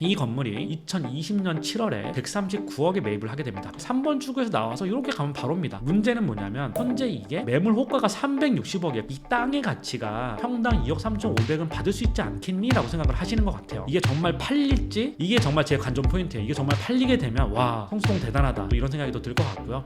이 건물이 2020년 7월에 139억에 매입을 하게 됩니다. 3번 출구에서 나와서 이렇게 가면 바로입니다. 문제는 뭐냐면 현재 이게 매물 호가가 360억이에요. 이 땅의 가치가 평당 2억 3,500은 받을 수 있지 않겠니? 라고 생각을 하시는 것 같아요. 이게 정말 팔릴지, 이게 정말 제 관전 포인트예요. 이게 정말 팔리게 되면 와, 성수동 대단하다, 이런 생각이 또 들 것 같고요.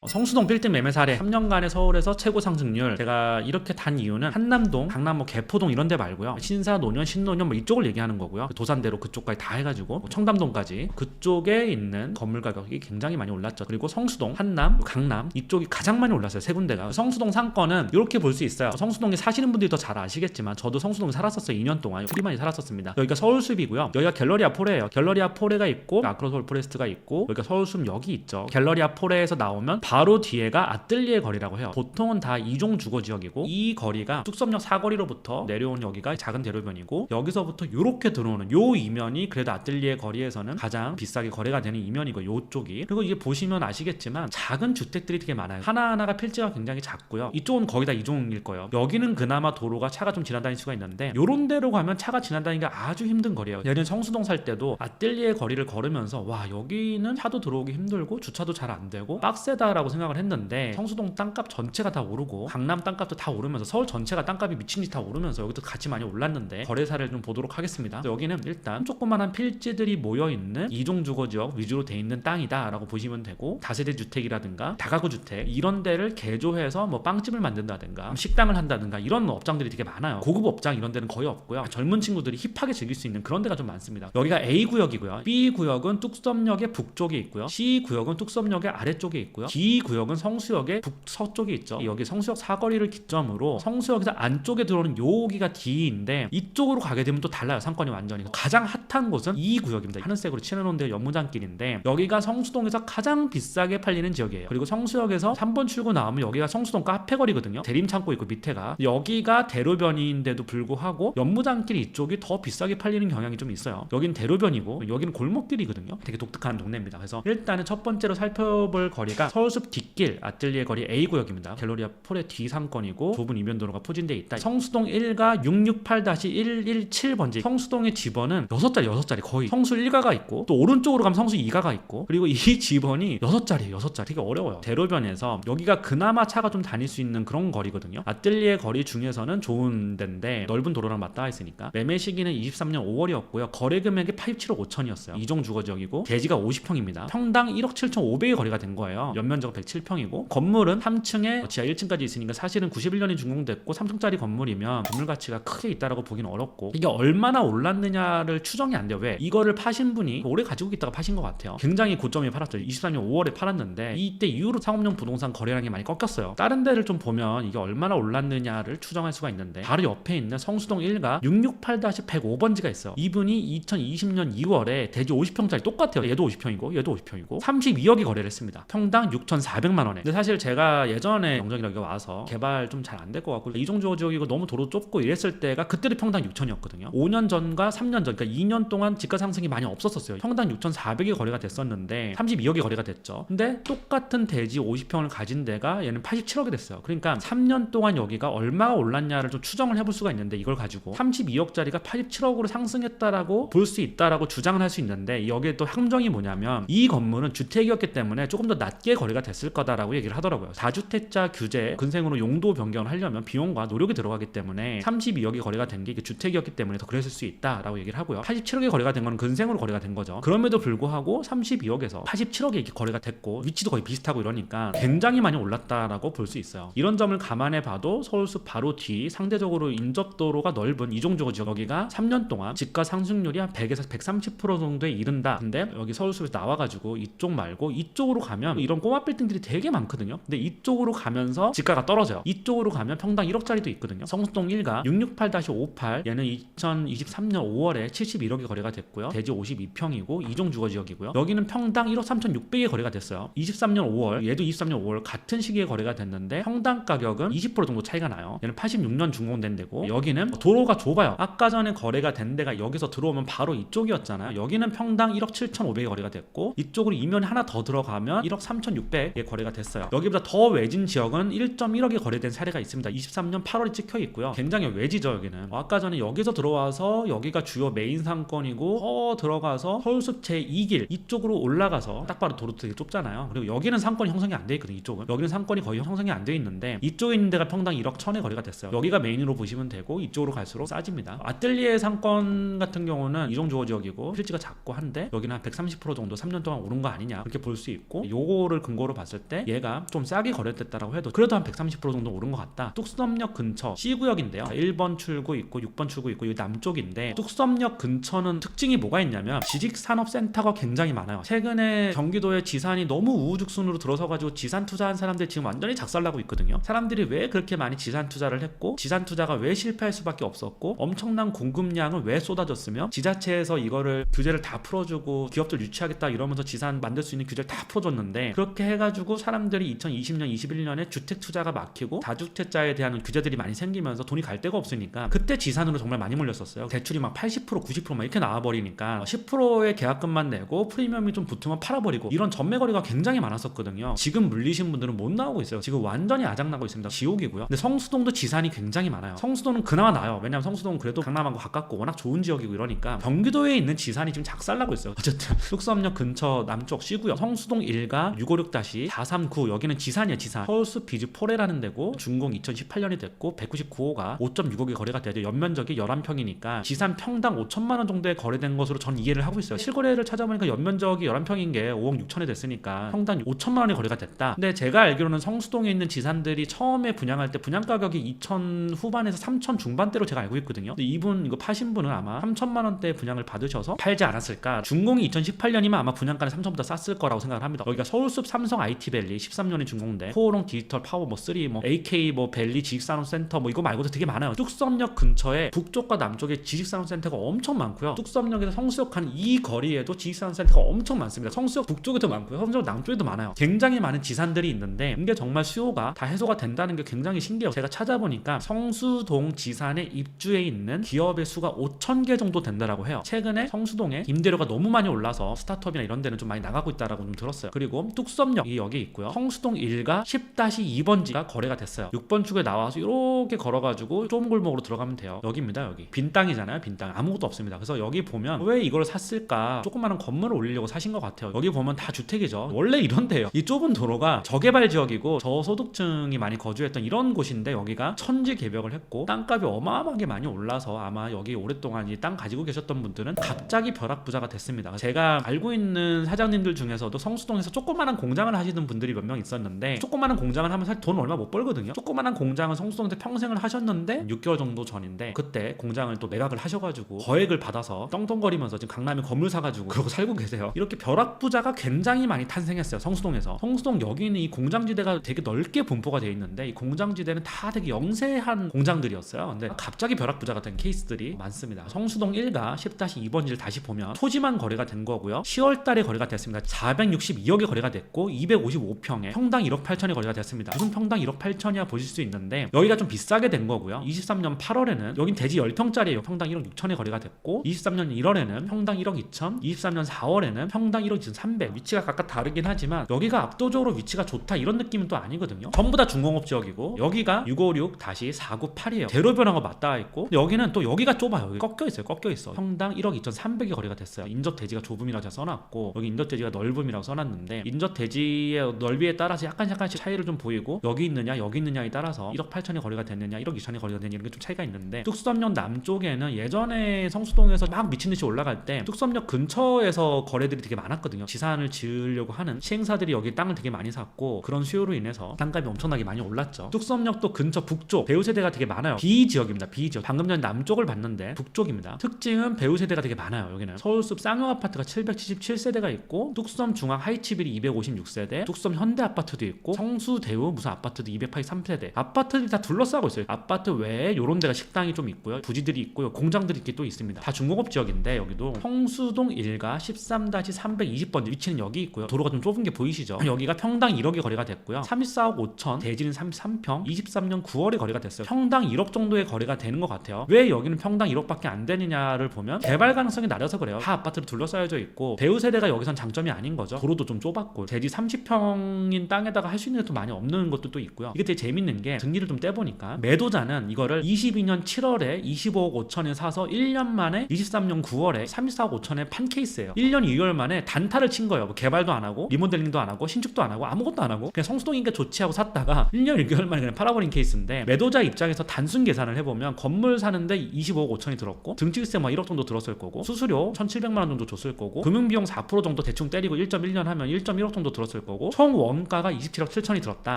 성수동 빌딩 매매 사례 3년간의 서울에서 최고 상승률, 제가 이렇게 단 이유는 한남동, 강남, 개포동 이런 데 말고요, 신사, 노년, 신노년 이쪽을 얘기하는 거고요. 도산대로 그쪽까지 다 해가지고 청담동까지 그쪽에 있는 건물 가격이 굉장히 많이 올랐죠. 그리고 성수동, 한남, 강남 이쪽이 가장 많이 올랐어요. 세 군데가. 성수동 상권은 이렇게 볼 수 있어요. 성수동에 사시는 분들이 더 잘 아시겠지만 저도 성수동에 살았었어요. 2년 동안 프리 많이 살았었습니다. 여기가 서울숲이고요. 여기가 갤러리아 포레예요. 갤러리아 포레가 있고 아크로솔 포레스트가 있고, 여기가 서울숲역이 있죠. 갤러리아 포레에서 나오면 바로 뒤에가 아뜰리에 거리라고 해요. 보통은 다 이종 주거지역이고, 이 거리가 뚝섬역 사거리로부터 내려온 여기가 작은 대로변이고, 여기서부터 이렇게 들어오는 요 이면이 그래도 아뜰리에 거리에서는 가장 비싸게 거래가 되는 이면이고, 요쪽이. 그리고 이게 보시면 아시겠지만 작은 주택들이 되게 많아요. 하나하나가 필지가 굉장히 작고요. 이쪽은 거의 다 이종일 거예요. 여기는 그나마 도로가 차가 좀 지나다닐 수가 있는데, 요런 데로 가면 차가 지나다니기가 아주 힘든 거리예요. 예전에 성수동 살 때도 아뜰리에 거리를 걸으면서 와, 여기는 차도 들어오기 힘들고 주차도 잘 안 되고 빡세다라고 생각을 했는데, 성수동 땅값 전체가 다 오르고 강남 땅값도 다 오르면서 서울 전체가 땅값이 미친듯이 다 오르면서 여기도 같이 많이 올랐는데, 거래사를 좀 보도록 하겠습니다. 여기는 일단 조그만한 필지들이 모여있는 이종주거지역 위주로 돼 있는 땅이다 라고 보시면 되고, 다세대 주택이라든가 다가구 주택 이런 데를 개조해서 뭐 빵집을 만든다든가 식당을 한다든가 이런 업장들이 되게 많아요. 고급 업장 이런 데는 거의 없고요. 젊은 친구들이 힙하게 즐길 수 있는 그런 데가 좀 많습니다. 여기가 A구역이고요. B구역은 뚝섬역의 북쪽에 있고요. C구역은 뚝섬역의 아래쪽에 있고요. D구역은 성수역의 북서쪽에 있죠. 여기 성수역 사거리를 기점으로 성수역에서 안쪽에 들어오는 여기가 D인데, 이쪽으로 가게 되면 또 달라요. 상권이 완전히. 가장 핫한 곳은 이 구역입니다. 하늘색으로 칠해놓은 데 연무장길인데, 여기가 성수동에서 가장 비싸게 팔리는 지역이에요. 그리고 성수역에서 3번 출구 나오면 여기가 성수동 카페거리거든요. 대림창고 있고 밑에가. 여기가 대로변인데도 불구하고 연무장길 이쪽이 더 비싸게 팔리는 경향이 좀 있어요. 여긴 대로변이고 여기는 골목길이거든요. 되게 독특한 동네입니다. 그래서 일단은 첫 번째로 살펴볼 거리가 서울숲 뒷길 아뜰리에 거리 A구역입니다. 갤러리아 폴의 D 상권이고 좁은 이면도로가 포진되어 있다. 성수동 1가 668-117번지. 성수동의 집원은 6자리 거의. 성수 1가가 있고, 또 오른쪽으로 가면 성수 2가가 있고, 그리고 이 집원이 6자리예요. 6자리. 되게 어려워요. 대로변에서 여기가 그나마 차가 좀 다닐 수 있는 그런 거리거든요. 아뜰리에 거리 중에서는 좋은 데인데 넓은 도로랑 맞닿아 있으니까. 매매 시기는 23년 5월이었고요. 거래 금액이 87억 5천이었어요. 이종 주거지역이고 대지가 50평입니다. 평당 1억 7,500의 거래가 된 거예요. 연면적 107평이고, 건물은 3층에 지하 1층까지 있으니까 사실은 91년이 준공됐고 3층짜리 건물이면 건물 가치가 크게 있다라고 보기는 어렵고, 이게 얼마나 올랐느냐를 추정이 안 돼요. 왜? 이거를 파신 분이 오래 가지고 있다가 파신 것 같아요. 굉장히 고점에 팔았죠. 23년 5월에 팔았는데 이때 이후로 상업용 부동산 거래량이 많이 꺾였어요. 다른 데를 좀 보면 이게 얼마나 올랐느냐를 추정할 수가 있는데, 바로 옆에 있는 성수동 1가 668-105번지가 있어요. 이분이 2020년 2월에 대지 50평짜리 똑같아요. 얘도 50평이고 얘도 50평이고 32억이 거래를 했습니다. 평당 6,400만 원에. 근데 사실 제가 예전에 영정이라고 와서 개발 좀 잘 안 될 것 같고 이종주거 지역이고 너무 도로 좁고 이랬을 때가 그때도 평당 6천이었거든요. 5년 전과 3년 전, 그러니까 2년 동안 집가 상승이 많이 없었어요. 평당 6,400이 거래가 됐었는데 32억이 거래가 됐죠. 근데 똑같은 대지 50평을 가진 데가 얘는 87억이 됐어요. 그러니까 3년 동안 여기가 얼마가 올랐냐를 좀 추정을 해볼 수가 있는데, 이걸 가지고 32억짜리가 87억으로 상승했다라고 볼 수 있다라고 주장을 할 수 있는데, 여기에 또 함정이 뭐냐면 이 건물은 주택이었기 때문에 조금 더 낮게 거래가 됐을 거다라고 얘기를 하더라고요. 다주택자 규제 근생으로 용도 변경을 하려면 비용과 노력이 들어가기 때문에 32억이 거래가 된 게 주택이었기 때문에 더 그랬을 수 있다라고 얘기를 하고요. 87억이 거래가 된 건 근생으로 거래가 된 거죠. 그럼에도 불구하고 32억에서 87억에 이렇게 거래가 됐고 위치도 거의 비슷하고 이러니까 굉장히 많이 올랐다라고 볼 수 있어요. 이런 점을 감안해 봐도 서울숲 바로 뒤 상대적으로 인접도로가 넓은 이종주거 지역, 여기가 3년 동안 집가 상승률이 한 100에서 130% 정도에 이른다. 근데 여기 서울숲에서 나와가지고 이쪽 말고 이쪽으로 가면 이런 꼬마 빌딩들이 되게 많거든요. 근데 이쪽으로 가면서 집가가 떨어져요. 이쪽으로 가면 평당 1억짜리도 있거든요. 성수동 1가 668-58, 얘는 2023년 5월에 71억에 거래가 됐고요. 대지 52평이고 이종주거지역이고요. 여기는 평당 1억 3,600에 거래가 됐어요. 23년 5월, 얘도 23년 5월 같은 시기에 거래가 됐는데 평당 가격은 20% 정도 차이가 나요. 얘는 86년 준공된 데고, 여기는 도로가 좁아요. 아까 전에 거래가 된 데가 여기서 들어오면 바로 이쪽이었잖아요. 여기는 평당 1억 7,500에 거래가 됐고, 이쪽으로 이면이 하나 더 들어가면 1억 3,600 8월에 거래가 됐어요. 여기보다 더 외진 지역은 1.1억에 거래된 사례가 있습니다. 23년 8월에 찍혀 있고요. 굉장히 외지죠 여기는. 아까 전에 여기서 들어와서 여기가 주요 메인 상권이고 들어가서 서울숲 제2길 이쪽으로 올라가서 딱 봐도 도로 되게 좁잖아요. 그리고 여기는 상권이 형성이 안 돼 있거든요. 이쪽은 여기는 상권이 거의 형성이 안 돼 있는데 이쪽에 있는 데가 평당 1억 1천에 거래가 됐어요. 여기가 메인으로 보시면 되고 이쪽으로 갈수록 싸집니다. 아뜰리에 상권 같은 경우는 이종주거 지역이고 필지가 작고 한데 여기는 한 130% 정도 3년 동안 오른 거 아니냐 그렇게 볼 수 있고 요거를 근거로 봤을 때 얘가 좀 싸게 거래됐다라고 해도 그래도 한 130% 정도 오른 것 같다. 뚝섬역 근처 C구역인데요. 1번 출구 있고 6번 출구 있고 이 남쪽인데 뚝섬역 근처는 특징이 뭐가 있냐면 지식산업센터가 굉장히 많아요. 최근에 경기도의 지산이 너무 우후죽순으로 들어서가지고 지산 투자한 사람들 지금 완전히 작살나고 있거든요. 사람들이 왜 그렇게 많이 지산 투자를 했고 지산 투자가 왜 실패할 수밖에 없었고 엄청난 공급량을 왜 쏟아졌으며 지자체에서 이거를 규제를 다 풀어주고 기업들 유치하겠다 이러면서 지산 만들 수 있는 규제를 다 풀어줬는데 그렇게 해가지고 사람들이 2020년 21년에 주택 투자가 막히고 다주택자에 대한 규제들이 많이 생기면서 돈이 갈 데가 없으니까 그때 지산으로 정말 많이 몰렸었어요. 대출이 막 80% 90% 막 이렇게 나와버리니까 10%의 계약금만 내고 프리미엄이 좀 붙으면 팔아버리고 이런 전매거리가 굉장히 많았었거든요. 지금 물리신 분들은 못 나오고 있어요. 지금 완전히 아작나고 있습니다. 지옥이고요. 근데 성수동도 지산이 굉장히 많아요. 성수동은 그나마 나아요. 왜냐면 성수동은 그래도 강남하고 가깝고 워낙 좋은 지역이고 이러니까 경기도에 있는 지산이 지금 작살나고 있어요. 어쨌든 뚝섬역 근처 남쪽 C구역 성수동 1가 656-439 여기는 지산이에요. 지산. 서울숲 비즈포레라는 데고 준공 2018년이 됐고 199호가 5.6억에 거래가 되죠. 연면적이 11평이니까 지산 평당 5천만 원 정도에 거래된 것으로 전 이해를 하고 있어요. 실거래를 찾아보니까 연면적이 11평인 게 5억 6천에 됐으니까 평당 5천만 원에 거래가 됐다. 근데 제가 알기로는 성수동에 있는 지산들이 처음에 분양할 때 분양 가격이 2천 후반에서 3천 중반대로 제가 알고 있거든요. 근데 이분 이거 파신 분은 아마 3천만 원대 분양을 받으셔서 팔지 않았을까. 준공이 2018년이면 아마 분양가는 3천보다 쌌을 거라고 생각을 합니다. 여기가 서울숲 삼성 IT밸리 13년에 준공돼 포호롱 디지털 파워 뭐 3, 뭐 AK 뭐 밸리 지식산업센터 뭐 이거 말고도 되게 많아요. 뚝섬역 근처에 북쪽과 남쪽에 지식산업센터가 엄청 많고요. 뚝섬역에서 성수역 한 이 거리에도 지식산업센터가 엄청 많습니다. 성수역 북쪽에도 많고요. 성수역 남쪽에도 많아요. 굉장히 많은 지산들이 있는데 이게 정말 수요가 다 해소가 된다는 게 굉장히 신기해요. 제가 찾아보니까 성수동 지산에 입주해 있는 기업의 수가 5,000개 정도 된다라고 해요. 최근에 성수동에 임대료가 너무 많이 올라서 스타트업이나 이런 데는 좀 많이 나가고 있다라고 좀 들었어요. 그리고 뚝섬역이 여기 있고요. 성수동 1가 10-2번지가 거래가 됐어요. 6번 축에 나와서 이렇게 걸어가지고 좁은 골목으로 들어가면 돼요. 여기입니다. 여기 빈 땅이잖아요. 빈 땅 아무것도 없습니다. 그래서 여기 보면 왜 이걸 샀을까 조그마한 건물을 올리려고 사신 것 같아요. 여기 보면 다 주택이죠. 원래 이런 데요. 이 좁은 도로가 저개발 지역이고 저소득층이 많이 거주했던 이런 곳인데 여기가 천지 개벽을 했고 땅값이 어마어마하게 많이 올라서 아마 여기 오랫동안 이 땅 가지고 계셨던 분들은 갑자기 벼락부자가 됐습니다. 제가 알고 있는 사장님들 중에서도 성수동에서 조그마한 공장을 하시는 분들이 몇 명 있었는데 조그마한 공장을 하면 사실 돈 얼마 못 벌거든요. 조그마한 공장은 성수동에서 평생을 하셨는데 6개월 정도 전인데 그때 공장을 또 매각을 하셔가지고 거액을 받아서 떵떵거리면서 지금 강남에 건물 사가지고 그러고 살고 계세요. 이렇게 벼락부자가 굉장히 많이 탄생했어요. 성수동에서. 성수동 여기는 이 공장지대가 되게 넓게 분포가 되어 있는데 이 공장지대는 다 되게 영세한 공장들이었어요. 근데 갑자기 벼락부자가 된 케이스들이 많습니다. 성수동 1가 10-2번지를 다시 보면 토지만 거래가 된 거고요. 10월 달에 거래가 됐습니다. 462억에 거래가 됐고 255평에 평당 1억 8천에 거래가 됐습니다. 무슨 평당 1억 8천이야 보실 수 있는데 여기가 좀 비싸게 된 거고요. 23년 8월에는 여긴 대지 10평짜리예요. 평당 1억 6천에 거래가 됐고 23년 1월에는 평당 1억 2천 23년 4월에는 평당 1억 2,300 위치가 각각 다르긴 하지만 여기가 압도적으로 위치가 좋다 이런 느낌은 또 아니거든요. 전부 다 중공업 지역이고 여기가 656-498이에요. 대로변하고 맞닿아 있고 여기는 또 여기가 좁아요. 여기 꺾여 있어요. 꺾여 있어. 평당 1억 2,300이 거래가 됐어요. 인접 대지가 좁음이라고 제가 써놨고 여기 인접 대지가 넓음이라고 써놨는데 인접 대지의 넓이에 따라서 약간씩 차이를 좀 보이고 여기 있느냐 여기 있느냐에 따라서 1억 8천에 거래가 됐느냐 1억 2천에 거래가 됐느냐 이런 게 좀 차이가 있는데 뚝섬역 남쪽에는 예전에 성수동에서 막 미친듯이 올라갈 때 뚝섬역 근처에서 거래들이 되게 많았거든요. 지산을 지으려고 하는 시행사들이 여기 땅을 되게 많이 샀고 그런 수요로 인해서 땅값이 엄청나게 많이 올랐죠. 뚝섬역도 근처 북쪽 배우세대가 되게 많아요. B지역입니다. B지역. 방금 전 남쪽을 봤는데 북쪽입니다. 특징은 배우세대가 되게 많아요. 여기는 서울숲 쌍용아파트가 777세대가 있고 뚝섬 중앙 하이츠빌이 256세대 뚝섬 현대아파트도 있고 성수대우 무슨 아파트도 283세대 아파트들이 다 둘러싸고 있어요. 아파트 외에 요런 데가 식당이 좀 있고요. 부지들이 있고요. 공장들이 이렇게 또 있습니다. 다 중공업 지역인데 여기도 성수동 1가 13-320번 위치는 여기 있고요. 도로가 좀 좁은 게 보이시죠? 여기가 평당 1억에 거래가 됐고요. 34억 5천 대지는 33평 23년 9월에 거래가 됐어요. 평당 1억 정도의 거래가 되는 것 같아요. 왜 여기는 평당 1억밖에 안 되느냐를 보면 개발 가능성이 낮아서 그래요. 다 아파트로 둘러싸여져 있고 배우 세대가 여기선 장점이 아닌 거죠. 도로도 좀 좁았고 대지 30평인 땅에다가 할 수 있는 것도 많이 없는 것도 또 있고요. 이게 되게 재밌는 게 등기를 좀 떼보니까 매도자는 이거를 22년 7월에 25억 5천에 사서 1년 만에 23년 9월에 34억 5천에 판 케이스예요. 1년 2개월 만에 단타를 친 거예요. 뭐 개발도 안 하고 리모델링도 안 하고 신축도 안 하고 아무것도 안 하고 그냥 성수동이니까 좋지 하고 샀다가 1년 1개월 만에 그냥 팔아버린 케이스인데, 매도자 입장에서 단순 계산을 해보면 건물 사는데 25억 5천이 들었고 등기세 뭐 1억 정도 들었을 거고 수수료 1,700만 원 정도 줬을 거고 금융비용 4% 정도 대충 때리고 1.1년 하면 1.1억 정도 들었을 거고 총 원가가 27억 7천이 들었다.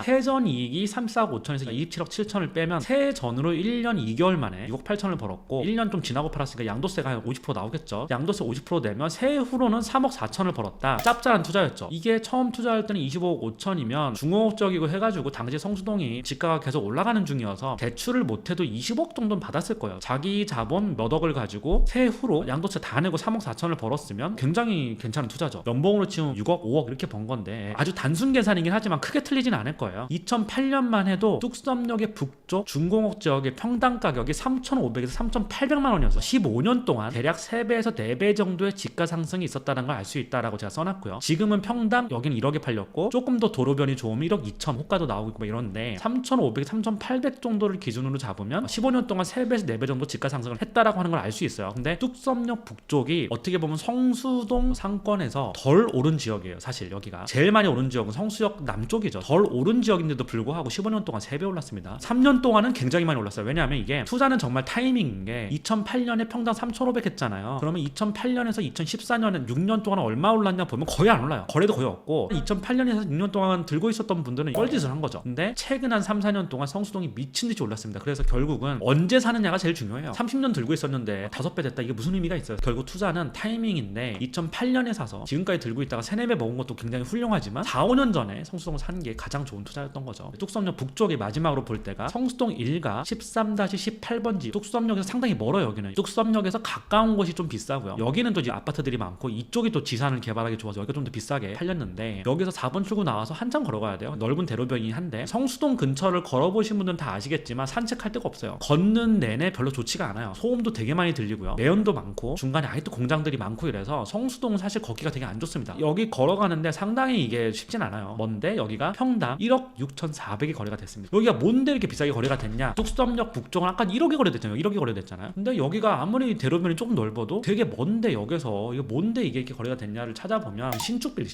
세전 이익이 34억 5천에서 27억 7천을 빼면 세전으로 1년 2개월 만에 6억 8천을 벌었고 1년 좀 지나고 팔았으니까 양도세가 한 50% 나오겠죠. 양도세 50% 내면 세후로는 3억 4천을 벌었다. 짭짤한 투자였죠. 이게 처음 투자할 때는 25억 5천이면 중공업적이고 해가지고 당시 성수동이 지가가 계속 올라가는 중이어서 대출을 못해도 20억 정도는 받았을 거예요. 자기 자본 몇 억을 가지고 세후로 양도세 다 내고 3억 4천을 벌었으면 굉장히 괜찮은 투자죠. 연봉으로 치면 6억 5억 이렇게 번 건데 아주 단순 계산이긴 하지만 크게 틀리진 않을 거예요. 2008년만 해도 뚝섬역의 북쪽 중공업 지역의 평당 가격이 3,500에서 3,800만 원이었어. 15년 동안 대략 3배에서 4배 정도의 지가 상승이 있었다는 걸 알 수 있다라고 제가 써놨고요. 지금은 평당 여기는 1억에 팔렸고 조금 더 도로변이 좋으면 1억 2천 호가도 나오고 있고 이런데 3,500, 3,800 정도를 기준으로 잡으면 15년 동안 3배에서 4배 정도 지가 상승을 했다라고 하는 걸 알 수 있어요. 근데 뚝섬역 북쪽이 어떻게 보면 성수동 상권에서 덜 오른 지역이에요. 사실 여기가 제일 많이 오른 지역은 성수역 남쪽이죠. 덜 오른 지역인데도 불구하고 15년 동안 3배 올랐습니다. 3년 동안은 굉장히 많이 올랐어요. 왜냐하면 이게 투자는 정말 타이밍인 게 2008년에 평당 3,500 했잖아요. 그러면 2008년에서 2014년은 6년 동안 얼마 올랐냐 보면 거의 안 올라요. 거래도 거의 없고 2008년에서 6년 동안 들고 있었던 분들은 뻘짓을 한 거죠. 근데 최근 한 3, 4년 동안 성수동이 미친듯이 올랐습니다. 그래서 결국은 언제 사느냐가 제일 중요해요. 30년 들고 있었는데 5배 됐다. 이게 무슨 의미가 있어요? 결국 투자는 타이밍인데 2008년에 사서 지금까지 들고 있다가 3, 4배 먹은 것도 굉장히 훌륭하지만 4, 5년 전에 성수동을 사는 게 가장 좋은 투자였던 거죠. 뚝섬역 북쪽이 마지막으로 볼 때가 성수동 1가 13-18번지 뚝섬역에서 상당히 멀어요. 여기는 뚝섬역에서 가까운 곳이 좀 비싸고요. 여기는 또 이제 아파트들이 많고 이쪽이 또 지산을 개발하기 좋아서 여기가 좀 더 비싸게 팔렸는데 여기서 4번 출구 나와서 한참 걸어가야 돼요. 넓은 대로변이긴 한데 성수동 근처를 걸어보신 분들은 다 아시겠지만 산책할 데가 없어요. 걷는 내내 별로 좋지가 않아요. 소음도 되게 많이 들리고요. 매연도 많고 중간에 아직도 공장들이 많고 이래서 성수동은 사실 걷기가 되게 안 좋습니다. 여기 걸어가는데 상당히 이게 쉽진 않아요. 뭔데 여기가 평당 1억 6,400이 거래가 됐습니다. 여기가 뭔데 이렇게 비싸게 거래가 됐냐? 뚝섬역 북쪽은 아까 1억이 거래됐잖아요. 1억이 거래됐잖아요. 근데 여기가 아무리 대로변이 조금 넓어도 되게 먼데 여기서 이게 뭔데 이게 이렇게 거래가 됐냐를 찾아보면 신축 빌딩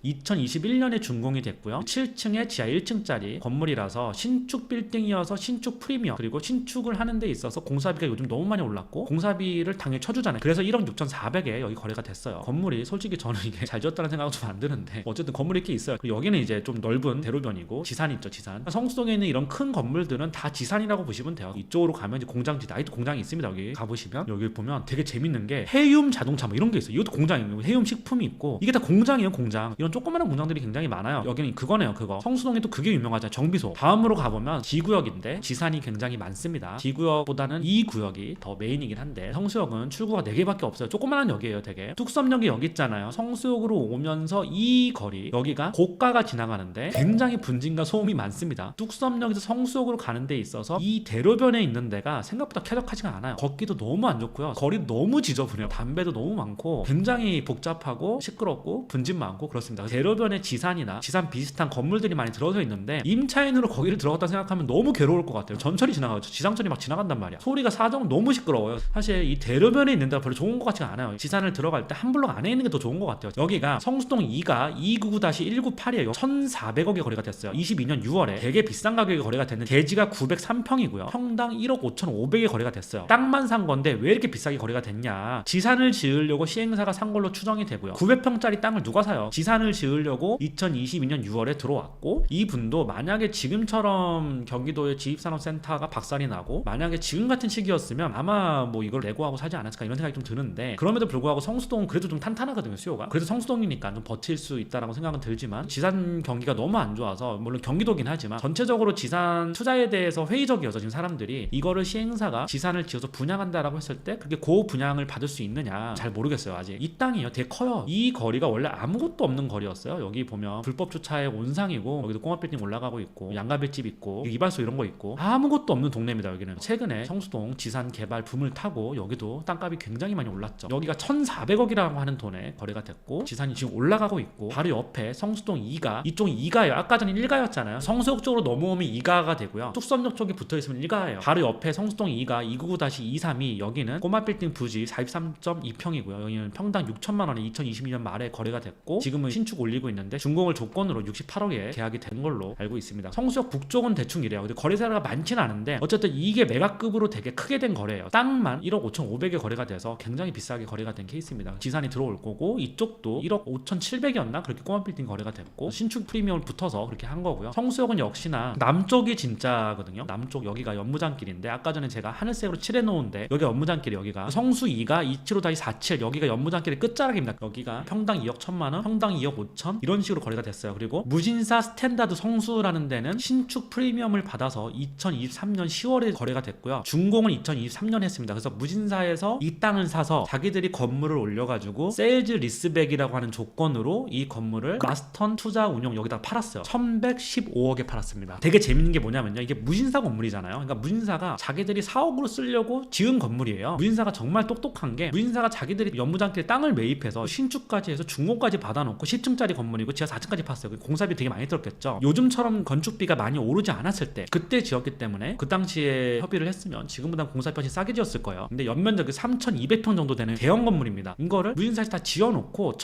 2021년에 준공이 됐고요. 7층에 지하 1층짜리 건물이라서 신축 빌딩이어서 신축 프리미엄, 그리고 신축을 하는 데 있어서 공사비가 요즘 너무 많이 올랐고 공사비를 당연히 쳐주잖아요. 그래서 1억 6,400에 여기 거래가 됐어요. 건물이 솔직히 저는 이게 잘 지었다는 생각은 좀 안 드는데 어쨌든 건물이 이렇게 있어요. 그리고 여기는 이제 좀 넓은 대로변이고 지산 있죠. 지산. 성수동에 있는 이런 큰 건물들은 다 지산이라고 보시면 돼요. 이쪽으로 가면 이제 공장지, 아직도 공장이 있습니다. 여기 가보시면 여기 보면 되게 재밌는 게 해움 자동차 뭐 이런 게 있어요. 이것도 공장이에요. 해움 식품이 있고 이게 다 공장이에요. 공장. 이런 조그마한 공장들이 굉장히 많아요. 여기는 그거네요. 그거. 성수동에 또 그게 유명하잖아요. 정비소. 다음으로 가보면 D구역인데 지산이 굉장히 많습니다. D구역보다는 E구역이 더 메인이긴 한데 성수역은 출구가 4개밖에 없어요. 조그마한 역이에요. 되게. 뚝섬역이 여기 있잖아요. 성수역으로 오면서 이 거리 여기가 고가가 지나가는데 굉장히 분진과 소음이 많습니다. 뚝섬역에서 성수역으로 가는 데 있어서 이 대로변에 있는 데가 생각보다 쾌적하지가 않아요. 걷기도 너무 안 좋고요. 거리 너무 지저분해요. 담배도 너무 많고 굉장히 복잡하고 시끄럽고 분진 많고 그렇습니다. 대로변에 지산이나 지산 비슷한 건물들이 많이 들어서 있는데 임차인으로 거기를 들어갔다 생각하면 너무 괴로울 것 같아요. 전철이 지나가죠. 지상철이 막 지나간단 말이야. 소리가 사정 너무 시끄러워요. 사실 이 대로변에 있는 데가 별로 좋은 것 같지가 않아요. 지산을 들어갈 때 한 블록 안에 있는 게 더 좋은 것 같아요. 여기가 성수동 2가 299-198이에요 1,400억에 거래가 됐어요. 22년 6월에 되게 비싼 가격에 거래가 됐는데 대지가 903평이고요 평당 1억 5,500에 거래가 됐어요. 땅만 산 건데 왜 이렇게 비싸게 거래가 됐냐? 지산을 지으려고 시행사가 산 걸로 추정이 되고요. 900평짜리 땅을 누가 사요? 지산을 지으려고 2022년 6월에 들어왔고 이분도 만약에 지금처럼 경기도에 지입산업센터가 박살이 나고 만약에 지금 같은 시기였으면 아마 뭐 이걸 내고하고 사지 않았을까 이런 생각이 좀 드는데 그럼에도 불구하고 성수동은 그래도 좀 탄탄하거든요. 수요가. 그래서 성수동이니까 좀 버틸 수 있다라고 생각은 들지만 지산 경기가 너무 안 좋아서 물론 경기도긴 하지만 전체적으로 지산 투자에 대해서 회의적이어서 지금 사람들이 이거를 시행사가 지산을 지어서 분양한다라고 했을 때 그게 고 분양을 받을 수 있느냐 잘 모르겠어요. 아직 이 땅이요 되게 커요. 이 거리가 원래 아무것도 없는 거리였어요. 여기 보면 불법 주차의 온상이고 여기도 꼬마빌딩 올라가고 있고 양가베집 있고 이발소 이런 거 있고 아무것도 없는 동네입니다. 여기는 최근에 성수동 지산 개발 붐을 타고 여기도 땅값이 굉장히 많이 올랐죠. 여기가 1,400억이라고 하는 돈에 거래가 됐고 지산이 지금 올라가고 있고 바로 옆에 성수동 2가, 이쪽이 2가예요. 아까 전에 1가였잖아요. 성수역 쪽으로 넘어오면 2가가 되고요. 뚝섬역 쪽에 붙어있으면 1가예요. 바로 옆에 성수동 2가 299-232, 여기는 꼬마빌딩 부지 43.2평이고요. 여기는 평당 6천만 원에 2022년 말에 거래가 됐고 지금은 신축 올리고 있는데 준공을 조건으로 68억에 계약이 된 걸로 알고 있습니다. 성수역 북쪽은 대충 이래요. 근데 거래사가 많진 않은데 어쨌든 이게 메가급으로 되게 크게 된 거래예요. 땅만 1억 5,500에 거래가 돼서 굉장히 비싸게 거래가 된 케이스입니다. 지산이 들어올 거고 이쪽도 1억 5,700이었나 그렇게 꼬마빌딩 거래가 됐고 신축 프리미엄을 붙어서 그렇게 한 거고요. 성수역은 역시나 남쪽이 진짜거든요. 남쪽 여기가 연무장길인데 아까 전에 제가 하늘색으로 칠해놓은데 여기 연무장길이 여기가 성수 2가 275-47 여기가 연무장길의 끝자락입니다. 여기가 평당 2억 1천만원, 평당 2억 5천 이런 식으로 거래가 됐어요. 그리고 무신사 스탠다드 성수라는 데는 신축 프리미엄을 받아서 2023년 10월에 거래가 됐고요. 준공은 2023년 했습니다. 그래서 무신사에서 이 땅을 사서 자기들이 건물을 올려가지고 세일즈 리스백이라고 하는 조건으로 이 건물을 마스턴 투자 운용 여기다 팔았어요. 1115억에 팔았습니다. 되게 재밌는 게 뭐냐면요. 이게 무신사 건물이잖아요. 그러니까 무신사가 자기들이 사옥으로 쓰려고 지은 건물이에요. 무신사가 정말 똑똑한 게 무신사가 자기들이 연무장길에 땅을 매입해서 신축까지 해서 중공까지 받아놓고 10층짜리 건물이고 지하 4층까지 팠어요. 공사비 되게 많이 들었겠죠. 요즘처럼 건축비가 많이 오르지 않았을 때 그때 지었기 때문에 그 당시에 협의를 했으면 지금보다 공사비 훨씬 싸게 지었을 거예요. 근데 연면적이 3,200평 정도 되는 대형 건물입니다. 이거를 무신사에서 다 지어놓고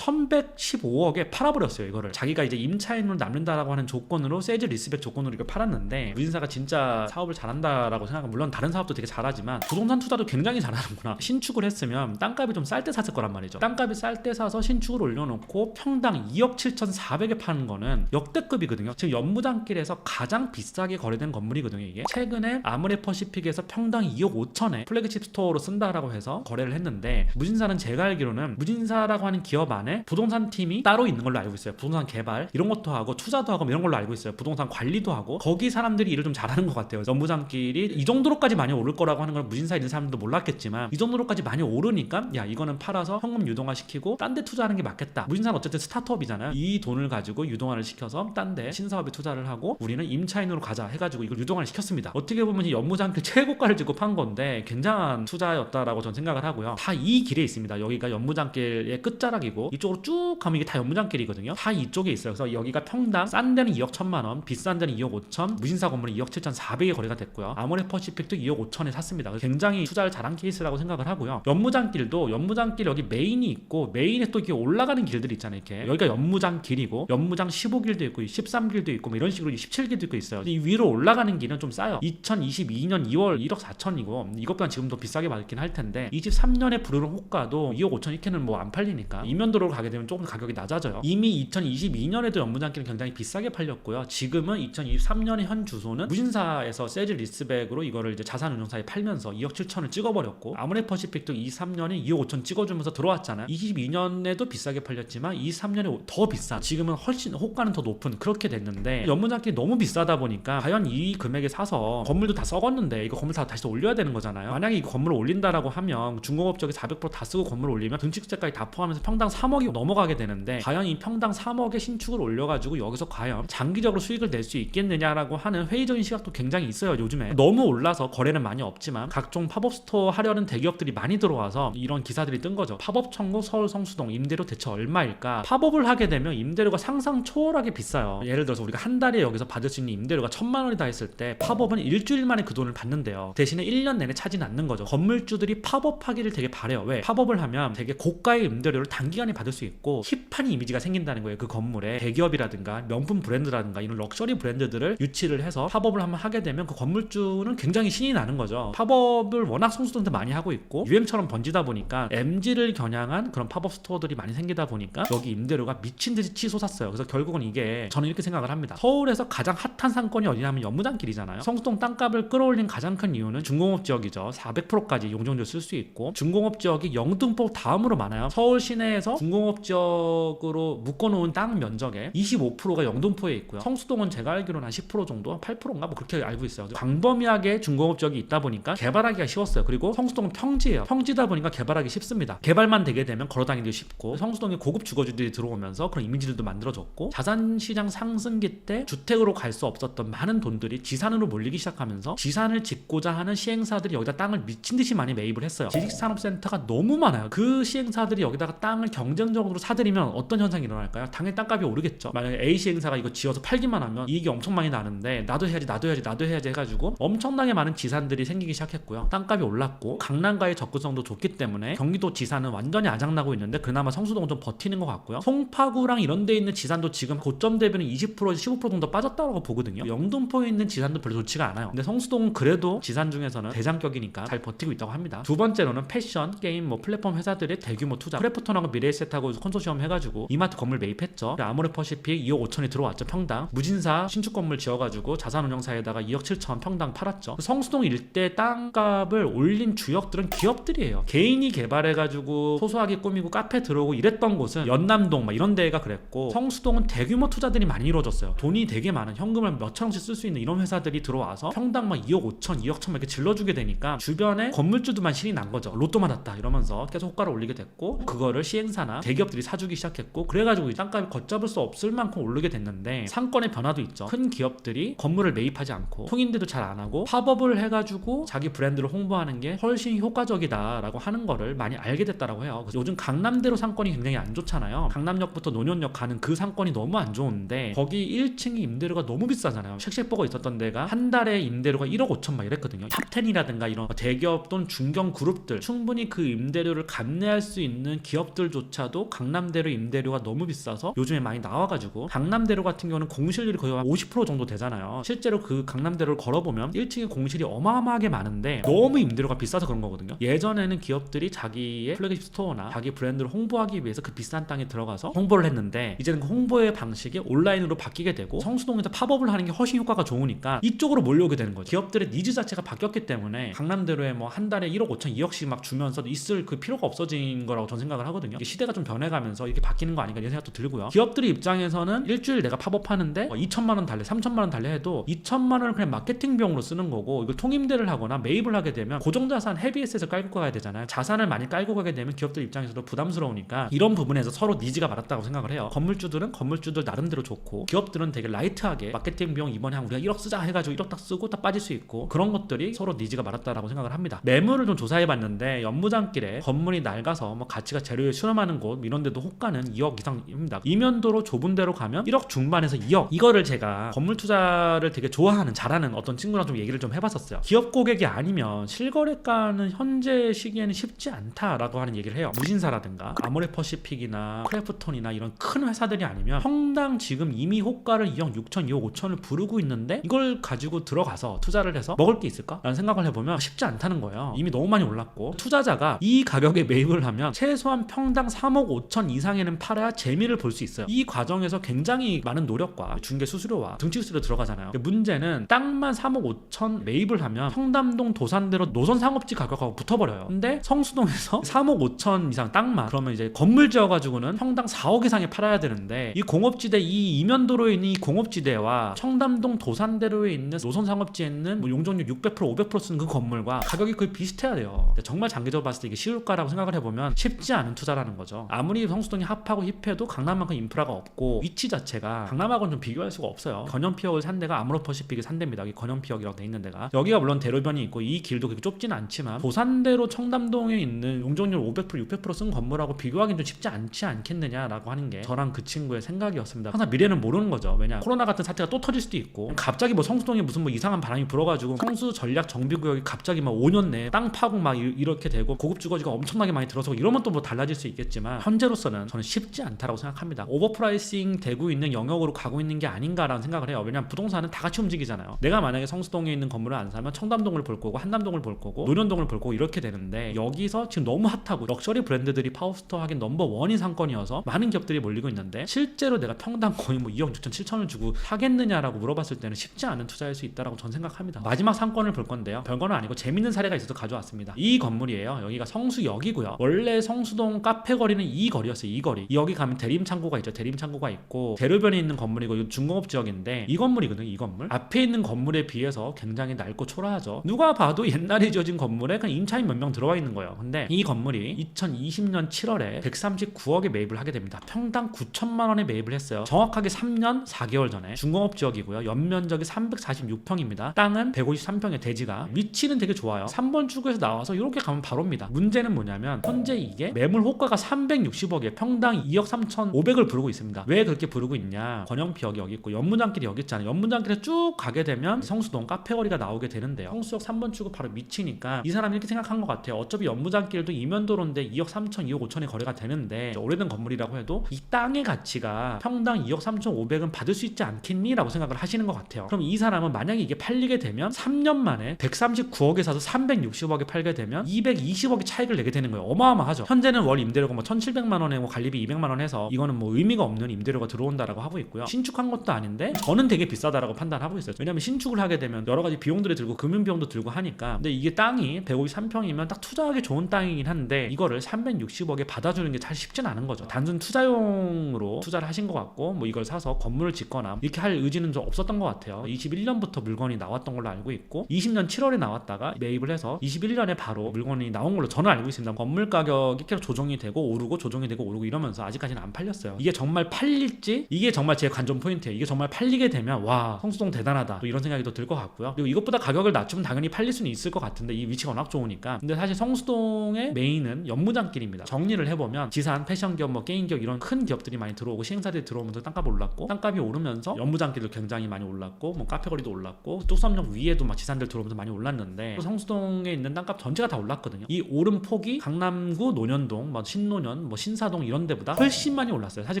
1,115억에 팔아버렸어요. 이거를 자기가 이제 임차인으로 남는다라고 하는 조건으로 세일즈 리스백 조건으로 이걸 팔았는데 무신사가 진짜 사업을 잘한다라고 생각하면 물론 다른 사업도 되게 잘하지만 부동산 투자도 굉장히 잘하는구나. 신축을 했으면 땅값이 좀 쌀 때 샀을 거란 말이죠. 땅값이 쌀 때 사서 신축을 올려놓고 평당 2억 7,400에 파는 거는 역대급이거든요. 지금 연무장길에서 가장 비싸게 거래된 건물이거든요. 이게 최근에 아모레퍼시픽에서 평당 2억 5천에 플래그십 스토어로 쓴다라고 해서 거래를 했는데 무신사는 제가 알기로는 무신사라고 하는 기업 안에 부동산 팀이 따로 있는 걸로 알고 있어요. 부동산 개발 이런 것도 하고 투자도 하고 이런 걸로 알고 있어요. 부동산 관리도 하고 거기 사람들이 일을 좀 잘하는 것 같아요. 연무장길이 이 정도로까지 많이 오를 거라고 하는 걸 무신사에 있는 사람들도 몰랐겠지만 이 정도로까지 많이 오르니까 야 이거는 팔아서 현금 유동화 시키고 딴 데 투자하는 게 맞겠다. 무신사는 어쨌든 스타트업이잖아요. 이 돈을 가지고 유동화를 시켜서 딴 데 신사업에 투자를 하고 우리는 임차인으로 가자 해가지고 이걸 유동화를 시켰습니다. 어떻게 보면 이 연무장길 최고가를 주고 판 건데 굉장한 투자였다라고 저는 생각을 하고요. 다 이 길에 있습니다. 여기가 연무장길의 끝자락이고 이쪽으로 쭉 가면 이게 다 연무장길이거든요. 다 이쪽에 있어요. 그래서 여기가 평당 싼 데는 2억 1천만원, 비싼 데는 2억 5천, 무신사 건물은 2억 7,400에 거래가 됐고요. 아모레퍼시픽도 2억 5천에 샀습니다. 굉장히 투자를 잘한 케이스라고 생각을 하고요. 연무장길도 연무장길 여기 메인이 있고 메인에 또 이렇게 올라가는 길들이 있잖아요. 이렇게 여기가 연무장길이고 연무장 15길도 있고 13길도 있고 뭐 이런 식으로 17길도 있고 있어요. 이 위로 올라가는 길은 좀 싸요. 2022년 2월 1억 4천이고 이것보다 지금 더 비싸게 받긴 할 텐데 23년에 부르는 호가도 2억 5천 이렇게는 뭐 안 팔리니까 이면도로로 가게 되면 조금 가격이 낮아져요. 이미 2022년에도 연무장길은 굉장히 비싸게 팔렸고요. 지금은 2023년의 현 주소는 무신사에서 세일즈 리스백으로 이거를 이제 자산운용사에 팔면서 2억 7천을 찍어버렸고 아모레퍼시픽도 23년에 2억 5천 찍어주면서 들어왔잖아요. 22년에도 비싸게 팔렸지만 23년에 더 비싼 지금은 훨씬 호가는 더 높은 그렇게 됐는데 연무장길이 너무 비싸다 보니까 과연 이 금액에 사서 건물도 다 썩었는데 이거 건물 다 다시 올려야 되는 거잖아요. 만약에 이 건물을 올린다라고 하면 중공업적이 400%다 쓰고 건물을 올리면 등축세까지 다 포함해서 평당 3억이 넘어가게 되는데 과연 이 평당 3억의 신축을 올려가지고 여기서 과연 장기적으로 수익을 낼 수 있겠느냐라고 하는 회의적인 시각도 굉장히 있어요. 요즘에 너무 올라서 거래는 많이 없지만 각종 팝업 스토어 하려는 대기업들이 많이 들어와서 이런 기사들이 뜬 거죠. 팝업 천국 서울 성수동 임대료 대체 얼마일까? 팝업을 하게 되면 임대료가 상상 초월하게 비싸요. 예를 들어서 우리가 한 달에 여기서 받을 수 있는 임대료가 1,000만 원이다 했을 때 팝업은 일주일 만에 그 돈을 받는데요. 대신에 1년 내내 차지는 않는 거죠. 건물주들이 팝업하기를 되게 바래요. 왜? 팝업을 하면 되게 고가의 임대료를 단기간에 받을 수 있고 힙한 이미지가 생긴다는 거예요. 그 건물에 대기업이라든가 명품 브랜드라든가 이런 럭셔리 브랜드들을 유치를 해서 팝업을 한번 하게 되면 그 건물주는 굉장히 신이 나는 거죠. 팝업을 워낙 성수동도 많이 하고 있고 유행처럼 번지다 보니까 MG를 겨냥한 그런 팝업 스토어들이 많이 생기다 보니까 여기 임대료가 미친 듯이 치솟았어요. 그래서 결국은 이게 저는 이렇게 생각을 합니다. 서울에서 가장 핫한 상권이 어디냐면 연무장길이잖아요. 성수동 땅값을 끌어올린 가장 큰 이유는 중공업 지역이죠. 400%까지 용적률 쓸 수 있고 중공업 지역이 영등포 다음으로 많아요. 서울 시내에서 중공업 지역으로 묶어놓은 땅 면적의 25%가 영등포에 있고요. 성수동은 제가 알기로는 한 10% 정도, 8%인가 뭐 그렇게 알고 있어요. 광범위하게 중공업 지역이 있다 보니까 개발하기가 쉬웠어요. 그리고 성수동은 평지예요. 평지다 보니까 개발하기 쉽습니다. 개발만 되게 되면 걸어다니기 쉽고 성수동에 고급 주거지들이 들어오면서 그런 이미지들도 만들어졌고 자산시장 상승기 때 주택으로 갈 수 없었던 많은 돈들이 지산으로 몰리기 시작하면서 지산을 짓고자 하는 시행사들이 여기다 땅을 미친 듯이 많이 매입을 했어요. 지식산업센터가 너무 많아요. 그 시행사들이 여기다가 땅을 경쟁적으로 사들이면 어떤 현상이 일어날까요? 날까요? 당연히 땅값이 오르겠죠. 만약에 A시행사가 이거 지어서 팔기만 하면 이익이 엄청 많이 나는데 나도 해야지 해가지고 엄청나게 많은 지산들이 생기기 시작했고요. 땅값이 올랐고 강남과의 접근성도 좋기 때문에 경기도 지산은 완전히 아작나고 있는데 그나마 성수동은 좀 버티는 것 같고요. 송파구랑 이런 데 있는 지산도 지금 고점 대비는 20%에서 15% 정도 빠졌다고 보거든요. 영등포에 있는 지산도 별로 좋지가 않아요. 근데 성수동은 그래도 지산 중에서는 대장격이니까 잘 버티고 있다고 합니다. 두 번째로는 패션, 게임, 플랫폼 회사들의 대규모 투자. 크래프톤하고 미래에셋하고 컨소시엄 해가지고 이마트 건물 매입했죠. 아모레퍼시픽 2억 5천이 들어왔죠. 평당. 무진사 신축 건물 지어가지고 자산운용사에다가 2억 7천 평당 팔았죠. 성수동 일대 땅값을 올린 주역들은 기업들이에요. 개인이 개발해가지고 소소하게 꾸미고 카페 들어오고 이랬던 곳은 연남동 막 이런 데가 그랬고, 성수동은 대규모 투자들이 많이 이루어졌어요. 돈이 되게 많은, 현금을 몇 천원씩 쓸 수 있는 이런 회사들이 들어와서 평당 막 2억 5천, 2억 1천 이렇게 질러주게 되니까 주변에 건물주들만 신이 난 거죠. 로또 맞았다 이러면서 계속 호가를 올리게 됐고, 그거를 시행사나 대기업들이 사주기 시작했고, 그래가지고 이 땅값이 걷잡을 수 없을 만큼 오르게 됐는데, 상권의 변화도 있죠. 큰 기업들이 건물을 매입하지 않고 통임대도 잘 안 하고 팝업을 해가지고 자기 브랜드를 홍보하는 게 훨씬 효과적이다라고 하는 거를 많이 알게 됐다라고 해요. 그래서 요즘 강남대로 상권이 굉장히 안 좋잖아요. 강남역부터 논현역 가는 그 상권이 너무 안 좋은데 거기 1층이 임대료가 너무 비싸잖아요. 쉑쉑버거 있었던 데가 한 달에 임대료가 1억 5천 막 이랬거든요. 탑10이라든가 이런 대기업 또는 중견 그룹들, 충분히 그 임대료를 감내할 수 있는 기업들조차도 강남대로 임대료가 너무 비싸서 요즘에 많이 나와가지고, 강남대로 같은 경우는 공실률이 거의 한 50% 정도 되잖아요. 실제로 그 강남대로를 걸어보면 1층에 공실이 어마어마하게 많은데 너무 임대료가 비싸서 그런 거거든요. 예전에는 기업들이 자기의 플래그십 스토어나 자기 브랜드를 홍보하기 위해서 그 비싼 땅에 들어가서 홍보를 했는데, 이제는 그 홍보의 방식이 온라인으로 바뀌게 되고 성수동에서 팝업을 하는 게 훨씬 효과가 좋으니까 이쪽으로 몰려오게 되는 거죠. 기업들의 니즈 자체가 바뀌었기 때문에 강남대로에 뭐 한 달에 1억 5천 2억씩 막 주면서 있을 그 필요가 없어진 거라고 저는 생각을 하거든요. 시대가 좀 변해가면서 이렇게 바뀌는 거 아닌가 이런 생각도 들고요. 기업들의 입장에서는 일주일 내가 팝업하는데 2천만 원 달래 3천만 원 달래 해도 2천만 원을 그냥 마케팅 비용으로 쓰는 거고, 이걸 통임대를 하거나 매입을 하게 되면 고정자산 헤비에셋을 깔고 가야 되잖아요. 자산을 많이 깔고 가게 되면 기업들 입장에서도 부담스러우니까 이런 부분에서 서로 니즈가 맞았다고 생각을 해요. 건물주들은 건물주들 나름대로 좋고, 기업들은 되게 라이트하게 마케팅 비용 이번에 한 우리가 1억 쓰자 해가지고 1억 딱 쓰고 딱 빠질 수 있고, 그런 것들이 서로 니즈가 맞았다라고 생각을 합니다. 매물을 좀 조사해봤는데 연무장길에 건물이 낡아서 뭐 가치가 제로에 수렴하는 곳 이런 데도 호가는 2억 이상입니다. 이면도로 좁은 데로 가면 1억 중반에서 2억. 이거를 제가 건물 투자를 되게 좋아하는 잘하는 어떤 친구랑 좀 얘기를 좀 해봤었어요. 기업 고객이 아니면 실거래가는 현재 시기에는 쉽지 않다라고 하는 얘기를 해요. 무신사라든가 아모레퍼시픽이나 크래프톤이나 이런 큰 회사들이 아니면 평당 지금 이미 호가를 2억 6천, 2억 5천을 부르고 있는데 이걸 가지고 들어가서 투자를 해서 먹을 게 있을까? 라는 생각을 해보면 쉽지 않다는 거예요. 이미 너무 많이 올랐고, 투자자가 이 가격에 매입을 하면 최소한 평당 3억 5천 이상에는 팔아야 재미를 볼 수 있어요. 이 과정에서 굉장히 많은 노력과 중개 수수료와 등치수수료 들어가잖아요. 문제는 땅만 3억 5천 매입을 하면 청담동 도산대로 노선 상업지 가격하고 붙어버려요. 근데 성수동에서 3억 5천 이상 땅만, 그러면 이제 건물 지어가지고는 평당 4억 이상에 팔아야 되는데, 이 공업지대, 이 이면도로에 있는 이 공업지대와 청담동 도산대로에 있는 노선 상업지에 있는 뭐 용적률 600% 500% 쓰는 그 건물과 가격이 거의 비슷해야 돼요. 정말 장기적으로 봤을 때 이게 쉬울까라고 생각을 해보면 쉽지 않은 투자라는 거죠. 아무리 성수동이 핫하고 힙해도 강남만큼 인프라가 없고 위치 자체가 강남하고는 좀 비교할 수가 없어요. 건현피역을 산 데가 아모레퍼시픽이 산 데입니다. 여기 건현피역이라고 돼 있는 데가. 여기가 물론 대로변이 있고 이 길도 그렇게 좁진 않지만 도산대로 청담동에 있는 용적률 500% 600%쓴 건물하고 비교하기는 좀 쉽지 않지 않겠느냐라고 하는 게 저랑 그 친구의 생각이었습니다. 항상 미래는 모르는 거죠. 왜냐, 코로나 같은 사태가 또 터질 수도 있고, 갑자기 뭐 성수동에 무슨 뭐 이상한 바람이 불어가지고 성수 전략 정비구역이 갑자기 막 5년 내에 땅 파고 막 이렇게 되고 고급 주거지가 엄청나게 많이 들어서고 이러면 또 뭐 달라질 수 있겠지만, 현재로서는 저는 쉽지 않다라고 생각합니다. 오버프라이싱 되고 있는 영역으로 가고 있는 게 아닌가라는 생각을 해요. 왜냐면 부동산은 다 같이 움직이잖아요. 내가 만약에 성수동에 있는 건물을 안 사면 청담동을 볼 거고 한남동을 볼 거고 논현동을 볼 거고 이렇게 되는데, 여기서 지금 너무 핫하고 럭셔리 브랜드들이 파워스토어 하긴 넘버1인 상권이어서 많은 기업들이 몰리고 있는데, 실제로 내가 평당 거의 뭐 2억 6천 7천을 주고 사겠느냐라고 물어봤을 때는 쉽지 않은 투자일 수 있다라고 저는 생각합니다. 마지막 상권을 볼 건데요, 별거는 아니고 재밌는 사례가 있어서 가져왔습니다. 이 건물이에요. 여기가 성수역이고요. 원래 성수동 카페 거리는 이 거리였어요. 이 거리. 여기 가면 대림창고가 있죠. 대림창고가 있고 대로변에 있는 건물이고 중공업 지역인데, 이 건물이거든요. 이 건물 앞에 있는 건물에 비해서 굉장히 낡고 초라하죠. 누가 봐도 옛날에 지어진 건물에 그냥 임차인 몇 명 들어와 있는 거예요. 근데 이 건물이 2020년 7월에 139억에 매입을 하게 됩니다. 평당 9천만 원에 매입을 했어요. 정확하게 3년 4개월 전에. 중공업 지역이고요. 연면적이 346평입니다. 땅은 153평의 대지가. 위치는 되게 좋아요. 3번 출구에서 나와서 이렇게 가면 바로입니다. 문제는 뭐냐면 현재 이게 매물 호가가 360억에 평당 2억 3천 3,500을 부르고 있습니다. 왜 그렇게 부르고 있냐? 권영피역이 여기 있고 연무장길이 여기 있잖아요. 연무장길에 쭉 가게 되면 성수동 카페거리가 나오게 되는데요. 성수역 3번 출구 바로 밑이니까 이 사람이 이렇게 생각한 것 같아요. 어차피 연무장길도 이면도로인데 2억 3천, 2억 5천의 거래가 되는데 오래된 건물이라고 해도 이 땅의 가치가 평당 2억 3,500은 받을 수 있지 않겠니? 라고 생각을 하시는 것 같아요. 그럼 이 사람은 만약에 이게 팔리게 되면 3년 만에 139억에 사서 360억에 팔게 되면 220억의 차익을 내게 되는 거예요. 어마어마하죠. 현재는 월 임대료가 뭐 1,700만 원에 뭐 관리비 200만 원 해서 이거는 뭐 의미가 없는 임대료가 들어온다라고 하고 있고요. 신축한 것도 아닌데 저는 되게 비싸다라고 판단하고 있어요. 왜냐면 신축을 하게 되면 여러 가지 비용들이 들고 금융 비용도 들고 하니까. 근데 이게 땅이 153평이면 딱 투자하기 좋은 땅이긴 한데 이거를 360억에 받아주는 게 잘 쉽진 않은 거죠. 단순 투자용으로 투자를 하신 것 같고 뭐 이걸 사서 건물을 짓거나 이렇게 할 의지는 좀 없었던 것 같아요. 21년부터 물건이 나왔던 걸로 알고 있고 20년 7월에 나왔다가 매입을 해서 21년에 바로 물건이 나온 걸로 저는 알고 있습니다. 건물 가격이 계속 조정이 되고 오르고 조정이 되고 오르고 이러면서 아직까지는 안 팔렸어요. 이게 정말 팔릴지 이게 정말 제 관전 포인트예요. 이게 정말 팔리게 되면 와 성수동 대단하다 또 이런 생각이 또 들 것 같고요. 그리고 이것보다 가격을 낮추면 당연히 팔릴 수는 있을 것 같은데 이 위치가 워낙 좋으니까. 근데 사실 성수동의 메인은 연무장길입니다. 정리를 해보면 지산, 패션기업, 뭐 게임기업 이런 큰 기업들이 많이 들어오고 시행사들이 들어오면서 땅값 올랐고 땅값이 오르면서 연무장길도 굉장히 많이 올랐고 뭐 카페거리도 올랐고 뚝섬역 위에도 막 지산들 들어오면서 많이 올랐는데 성수동에 있는 땅값 전체가 다 올랐거든요. 이 오른 폭이 강남구 논현동, 뭐 신논현, 뭐 신사동 이런 데보다 훨씬 많이 올랐어요. 사실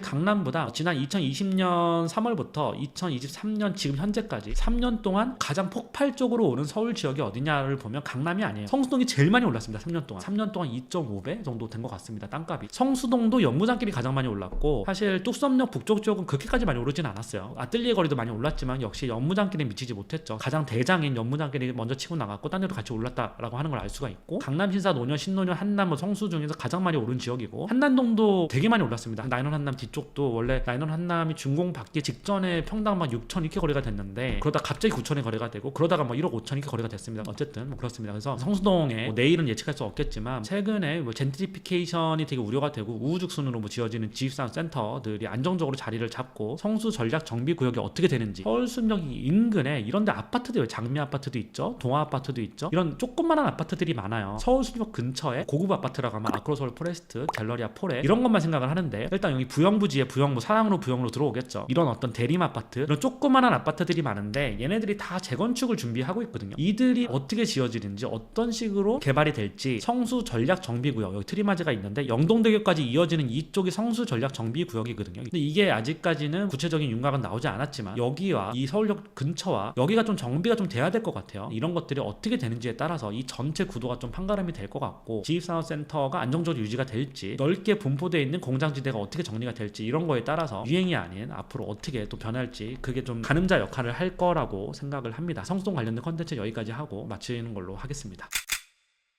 강남보다 지난 2020년 3월부터 2023년 지금 현재까지 3년 동안 가장 폭발적으로 오른 서울 지역이 어디냐를 보면 강남이 아니에요. 성수동이 제일 많이 올랐습니다. 3년 동안 2.5배 정도 된 것 같습니다. 땅값이. 성수동도 연무장길이 가장 많이 올랐고 사실 뚝섬역 북쪽 지역은 그렇게까지 많이 오르진 않았어요. 아뜰리에 거리도 많이 올랐지만 역시 연무장길에 미치지 못했죠. 가장 대장인 연무장길이 먼저 치고 나갔고 딴 데도 같이 올랐다라고 하는 걸 알 수가 있고 강남, 신사, 논현, 신논현, 한남, 뭐 성수 중에서 가장 많이 오른 지역이고 한남동도 되게 많이 올랐습니다. 라이논 한남 뒤쪽도 원래 라이논 한남이 준공 받기 직전에 평당 막 6천 이렇게 거래가 됐는데 그러다 갑자기 9천에 거래가 되고 그러다가 뭐 1억 5천 이렇게 거래가 됐습니다. 어쨌든 뭐 그렇습니다. 그래서 성수동에 뭐 내일은 예측할 수 없겠지만 최근에 뭐 젠트리피케이션이 되게 우려가 되고 우후죽순으로 뭐 지어지는 지입상 센터들이 안정적으로 자리를 잡고 성수 전략 정비 구역이 어떻게 되는지 서울숲역 인근에 이런데 아파트들 장미 아파트도 있죠, 동아 아파트도 있죠, 이런 조그만한 아파트들이 많아요. 서울숲역 근처에 고급 아파트라고 하면 아크로서울 포레스트, 갤러리아 포레 이런 것만 생각을 하는데 일단 여기 부영부지에 부영부 사랑으로 부영으로 들어오겠죠. 이런 어떤 대림 아파트 이런 조그만한 아파트들이 많은데 얘네들이 다 재건축을 준비하고 있거든요. 이들이 어떻게 지어지는지 어떤 식으로 개발이 될지 성수 전략 정비구역 여기 트리마즈가 있는데 영동대교까지 이어지는 이쪽이 성수 전략 정비구역이거든요. 근데 이게 아직까지는 구체적인 윤곽은 나오지 않았지만 여기와 이 서울역 근처와 여기가 좀 정비가 좀 돼야 될 것 같아요. 이런 것들이 어떻게 되는지에 따라서 이 전체 구도가 좀 판가름이 될 것 같고 지입산업센터가 안정적으로 유지가 될지 넓게 분포되어 있는 공장지대가 어떻게 정리가 될지 이런 거에 따라서 유행이 아닌 앞으로 어떻게 또 변할지 그게 좀 가늠자 역할을 할 거라고 생각을 합니다. 성수동 관련된 컨텐츠 여기까지 하고 마치는 걸로 하겠습니다.